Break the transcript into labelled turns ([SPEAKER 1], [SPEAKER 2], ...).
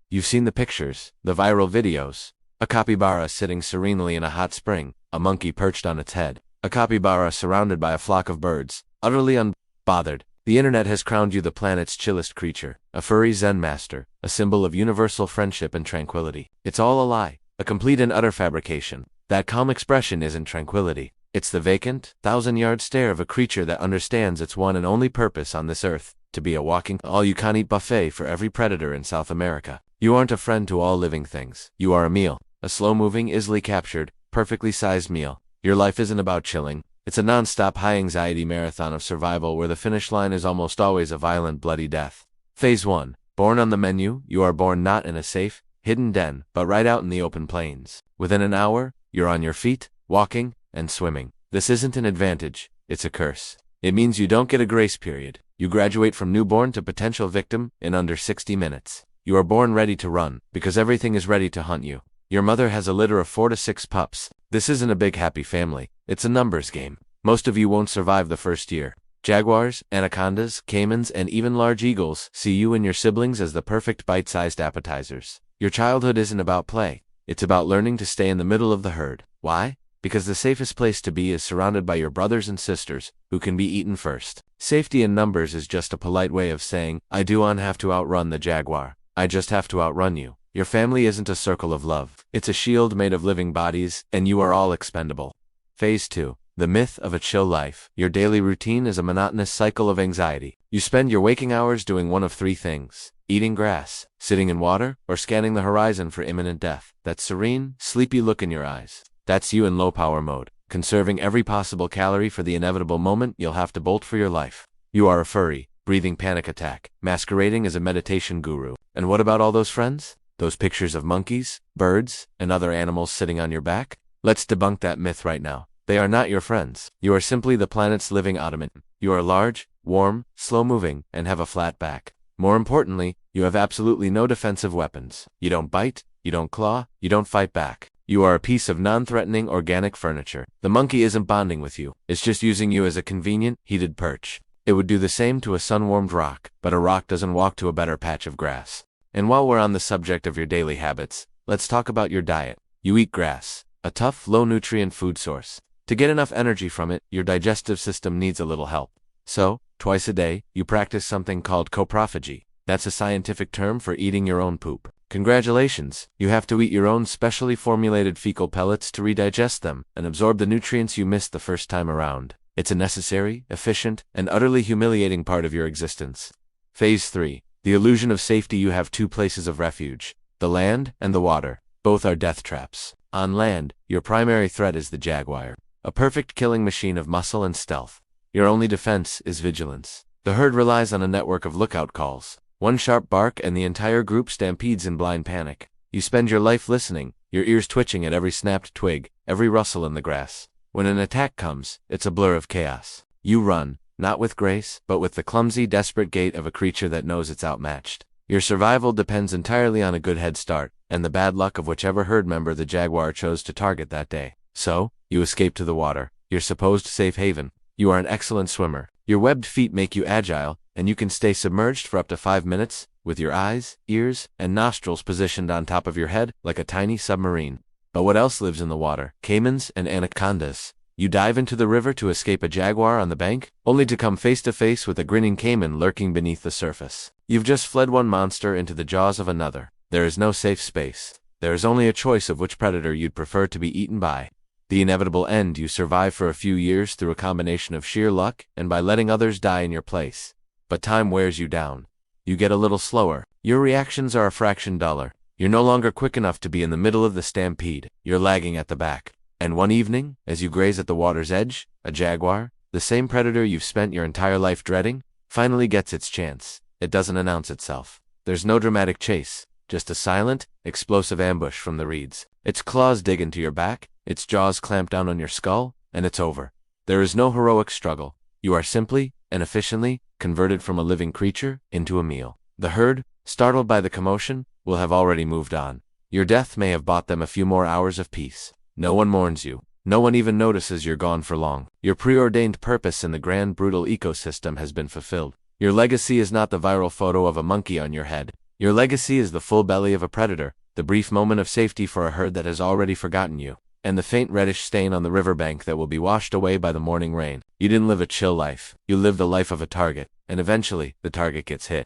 [SPEAKER 1] You've seen the pictures, the viral videos. A capybara sitting serenely in a hot spring, a monkey perched on its head, a capybara surrounded by a flock of birds, utterly unbothered. The internet has crowned you the planet's chillest creature, a furry Zen master, a symbol of universal friendship and tranquility. It's all a lie, a complete and utter fabrication. That calm expression isn't tranquility. It's the vacant, thousand-yard stare of a creature that understands its one and only purpose on this earth, to be a walking, all-you-can-eat buffet for every predator in South America. You aren't a friend to all living things. You are a meal, a slow-moving, easily captured, perfectly sized meal. Your life isn't about chilling. It's a non-stop high-anxiety marathon of survival where the finish line is almost always a violent, bloody death. Phase 1. Born on the menu, you are born not in a safe, hidden den, but right out in the open plains. Within an hour, you're on your feet, walking, and swimming. This isn't an advantage, it's a curse. It means you don't get a grace period. You graduate from newborn to potential victim in under 60 minutes. You are born ready to run, because everything is ready to hunt you. Your mother has a litter of 4 to 6 pups. This isn't a big happy family. It's a numbers game. Most of you won't survive the first year. Jaguars, anacondas, caimans, and even large eagles see you and your siblings as the perfect bite-sized appetizers. Your childhood isn't about play. It's about learning to stay in the middle of the herd. Why? Because the safest place to be is surrounded by your brothers and sisters, who can be eaten first. Safety in numbers is just a polite way of saying, I don't have to outrun the jaguar. I just have to outrun you. Your family isn't a circle of love. It's a shield made of living bodies, and you are all expendable. Phase 2. The myth of a chill life. Your daily routine is a monotonous cycle of anxiety. You spend your waking hours doing one of 3 things: eating grass, sitting in water, or scanning the horizon for imminent death. That serene, sleepy look in your eyes. That's you in low-power mode, conserving every possible calorie for the inevitable moment you'll have to bolt for your life. You are a furry, breathing panic attack, masquerading as a meditation guru. And what about all those friends? Those pictures of monkeys, birds, and other animals sitting on your back? Let's debunk that myth right now. They are not your friends. You are simply the planet's living automaton. You are large, warm, slow-moving, and have a flat back. More importantly, you have absolutely no defensive weapons. You don't bite, you don't claw, you don't fight back. You are a piece of non-threatening organic furniture. The monkey isn't bonding with you. It's just using you as a convenient, heated perch. It would do the same to a sun-warmed rock, but a rock doesn't walk to a better patch of grass. And while we're on the subject of your daily habits, let's talk about your diet. You eat grass, a tough, low-nutrient food source. To get enough energy from it, your digestive system needs a little help. So, twice a day, you practice something called coprophagy. That's a scientific term for eating your own poop. Congratulations, you have to eat your own specially formulated fecal pellets to redigest them and absorb the nutrients you missed the first time around. It's a necessary, efficient, and utterly humiliating part of your existence. Phase 3. The illusion of safety. You have 2 places of refuge: the land and the water. Both are death traps. On land, your primary threat is the jaguar, a perfect killing machine of muscle and stealth. Your only defense is vigilance. The herd relies on a network of lookout calls. One sharp bark and the entire group stampedes in blind panic. You spend your life listening, your ears twitching at every snapped twig, every rustle in the grass. When an attack comes, it's a blur of chaos. You run, not with grace, but with the clumsy, desperate gait of a creature that knows it's outmatched. Your survival depends entirely on a good head start, and the bad luck of whichever herd member the jaguar chose to target that day. So, you escape to the water, your supposed safe haven. You are an excellent swimmer. Your webbed feet make you agile, and you can stay submerged for up to 5 minutes, with your eyes, ears, and nostrils positioned on top of your head like a tiny submarine. But what else lives in the water? Caimans and anacondas. You dive into the river to escape a jaguar on the bank, only to come face to face with a grinning caiman lurking beneath the surface. You've just fled one monster into the jaws of another. There is no safe space. There is only a choice of which predator you'd prefer to be eaten by. The inevitable end. You survive for a few years through a combination of sheer luck and by letting others die in your place. But time wears you down. You get a little slower. Your reactions are a fraction duller. You're no longer quick enough to be in the middle of the stampede. You're lagging at the back. And one evening, as you graze at the water's edge, a jaguar, the same predator you've spent your entire life dreading, finally gets its chance. It doesn't announce itself. There's no dramatic chase, just a silent, explosive ambush from the reeds. Its claws dig into your back, its jaws clamp down on your skull, and it's over. There is no heroic struggle. You are simply, and efficiently, converted from a living creature into a meal. The herd, startled by the commotion, will have already moved on. Your death may have bought them a few more hours of peace. No one mourns you. No one even notices you're gone for long. Your preordained purpose in the grand brutal ecosystem has been fulfilled. Your legacy is not the viral photo of a monkey on your head. Your legacy is the full belly of a predator, the brief moment of safety for a herd that has already forgotten you, and the faint reddish stain on the riverbank that will be washed away by the morning rain. You didn't live a chill life. You lived the life of a target, and eventually, the target gets hit.